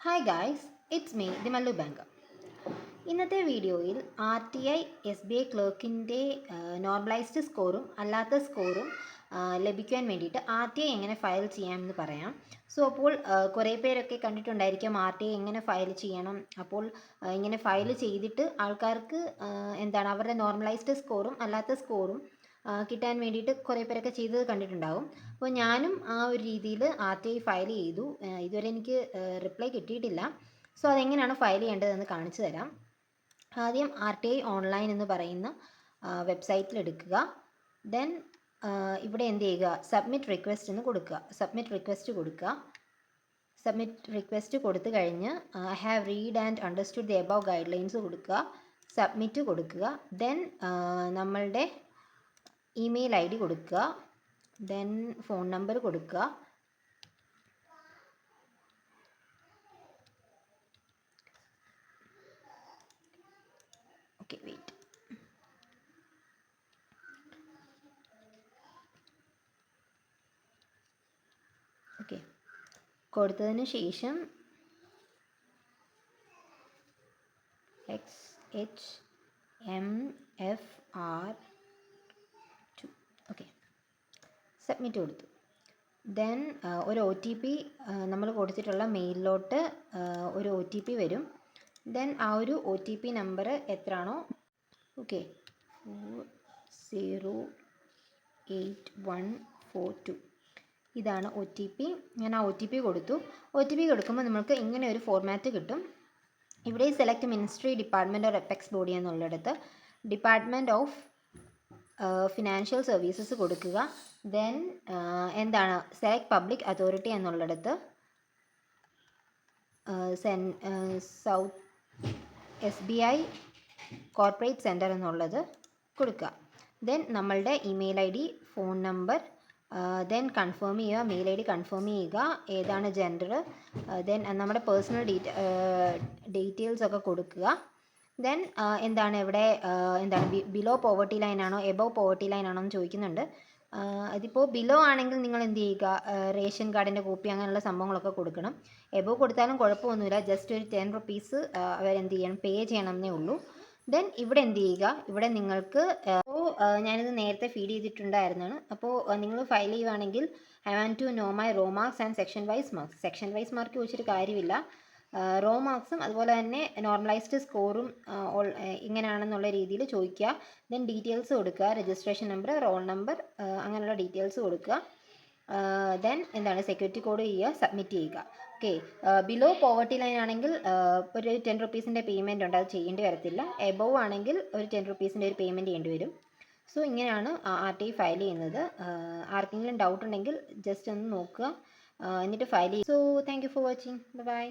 Hi guys, it's me ദിമല്ലു banker. ഇന്നത്തെ വീഡിയോയിൽ RTI SBI ക്ലർക്കിൻ്റെ normalised സ്കോറും അല്ലാത്ത സ്കോറും ലഭിക്കാൻ വേണ്ടിയിട്ട് RTI എങ്ങനെ ഫയൽ ചെയ്യാമെന്ന് പറയാം. അപ്പോൾ കുറേ പേരൊക്കെ കണ്ടിട്ടുണ്ടായിരിക്കും RTI എങ്ങനെ ഫയൽ ചെയ്യണം. അപ്പോൾ ഇങ്ങനെ ഫയൽ ചെയ്തിട്ട് ആൾക്കാർക്ക് അവരുടെ നോർമലൈസ്ഡ് സ്കോറും അല്ലാത്ത സ്കോറും കിട്ടാൻ വേണ്ടിയിട്ട് കുറേ പേരൊക്കെ ചെയ്തത് കണ്ടിട്ടുണ്ടാകും. അപ്പോൾ ഞാനും ആ ഒരു രീതിയിൽ RTI ഫയൽ ചെയ്തു. ഇതുവരെ എനിക്ക് റിപ്ലൈ കിട്ടിയിട്ടില്ല. സോ അതെങ്ങനെയാണ് ഫയൽ ചെയ്യേണ്ടതെന്ന് കാണിച്ചു തരാം. ആദ്യം RTI ഓൺലൈൻ എന്ന് പറയുന്ന വെബ്സൈറ്റിൽ എടുക്കുക. ദെൻ ഇവിടെ എന്ത് ചെയ്യുക, സബ്മിറ്റ് റിക്വസ്റ്റ് എന്ന് കൊടുക്കുക. സബ്മിറ്റ് റിക്വസ്റ്റ് കൊടുത്തു കഴിഞ്ഞ് I have read and understood the above guidelines കൊടുക്കുക. സബ്മിറ്റ് കൊടുക്കുക. ദെൻ നമ്മളുടെ ഇമെയിൽ ID കൊടുക്കുക. ദെൻ ഫോൺ നമ്പർ കൊടുക്കുക. Okay, wait. ഓക്കെ, കൊടുത്തതിന് ശേഷം XHMFR2 ഓക്കെ, സബ്മിറ്റ് കൊടുത്തു. ദെൻ ഒരു OTP നമ്മൾ കൊടുത്തിട്ടുള്ള മെയിലിലോട്ട് ഒരു OTP വരും. ദെൻ ആ ഒരു OTP നമ്പർ എത്രയാണോ, ഓക്കെ, 408142 ഇതാണ് OTP. ഞാൻ ആ OTP കൊടുത്തു. OTP കൊടുക്കുമ്പോൾ നമുക്ക് ഇങ്ങനെ ഒരു ഫോർമാറ്റ് കിട്ടും. ഇവിടെ select ministry, department or apex body എന്നുള്ളിടത്ത് ഡിപ്പാർട്ട്മെൻറ്റ് ഓഫ് ഫിനാൻഷ്യൽ സർവീസസ് കൊടുക്കുക. ദെൻ സെലക്ട് പബ്ലിക് അതോറിറ്റി എന്നുള്ളിടത്ത് സൗത്ത് SBI കോർപ്പറേറ്റ് സെൻറ്റർ എന്നുള്ളത് കൊടുക്കുക. ദെൻ നമ്മളുടെ email ID, phone number, then confirm ചെയ്യുക. മെയിൽ ID കൺഫേം ചെയ്യുക, ഏതാണ് ജെൻഡർ, ദെൻ നമ്മുടെ പേഴ്സണൽ ഡീറ്റെയിൽസ് ഒക്കെ കൊടുക്കുക. ദെൻ ഇവിടെ ബിലോ പോവർട്ടി ലൈൻ ആണോ എബവ് പോവർട്ടി ലൈൻ ആണോ എന്ന് ചോദിക്കുന്നുണ്ട്. അതിപ്പോൾ ബിലോ ആണെങ്കിൽ നിങ്ങൾ എന്ത് ചെയ്യുക, റേഷൻ കാർഡിൻ്റെ കോപ്പി അങ്ങനെയുള്ള സംഭവങ്ങളൊക്കെ കൊടുക്കണം. എബവ് കൊടുത്താലും കുഴപ്പമൊന്നുമില്ല, ജസ്റ്റ് ഒരു 10 റുപ്പീസ് അവരെന്ത് ചെയ്യണം, പേ ചെയ്യണമെന്നേ ഉള്ളൂ. ദെൻ ഇവിടെ എന്ത് ചെയ്യുക, ഇവിടെ നിങ്ങൾക്ക് ഞാനിത് നേരത്തെ ഫീഡ് ചെയ്തിട്ടുണ്ടായിരുന്നതാണ്. അപ്പോൾ നിങ്ങൾ ഫയൽ ചെയ്യുകയാണെങ്കിൽ I want to know my raw marks and section wise mark ചോദിച്ചിട്ട് കാര്യമില്ല. റോ മാർക്സും അതുപോലെ തന്നെ നോർമലൈസ്ഡ് സ്കോറും ഇങ്ങനെയാണെന്നുള്ള രീതിയിൽ ചോദിക്കുക. ദെൻ ഡീറ്റെയിൽസ് കൊടുക്കുക, രജിസ്ട്രേഷൻ നമ്പർ, റോൾ നമ്പർ, അങ്ങനെയുള്ള ഡീറ്റെയിൽസ് കൊടുക്കുക. ദെൻ സെക്യൂരിറ്റി കോഡ് ചെയ്യുക, സബ്മിറ്റ് ചെയ്യുക. ഓക്കെ, ബിലോ പോവർട്ടി ലൈൻ ആണെങ്കിൽ ഒരു 10 റുപ്പീസിൻ്റെ പേയ്മെൻറ്റ് ഉണ്ട്, അത് ചെയ്യേണ്ടി വരത്തില്ല. എബവ് ആണെങ്കിൽ ഒരു 10 റുപ്പീസിൻ്റെ ഒരു പേയ്മെൻറ്റ് ചെയ്യേണ്ടി വരും. സോ ഇങ്ങനെയാണ് RTI ഫയൽ ചെയ്യുന്നത്. ആർക്കെങ്കിലും ഡൗട്ട് ഉണ്ടെങ്കിൽ ജസ്റ്റ് ഒന്ന് നോക്കുക, എന്നിട്ട് ഫയൽ ചെയ്യുക. So thank you for watching. By.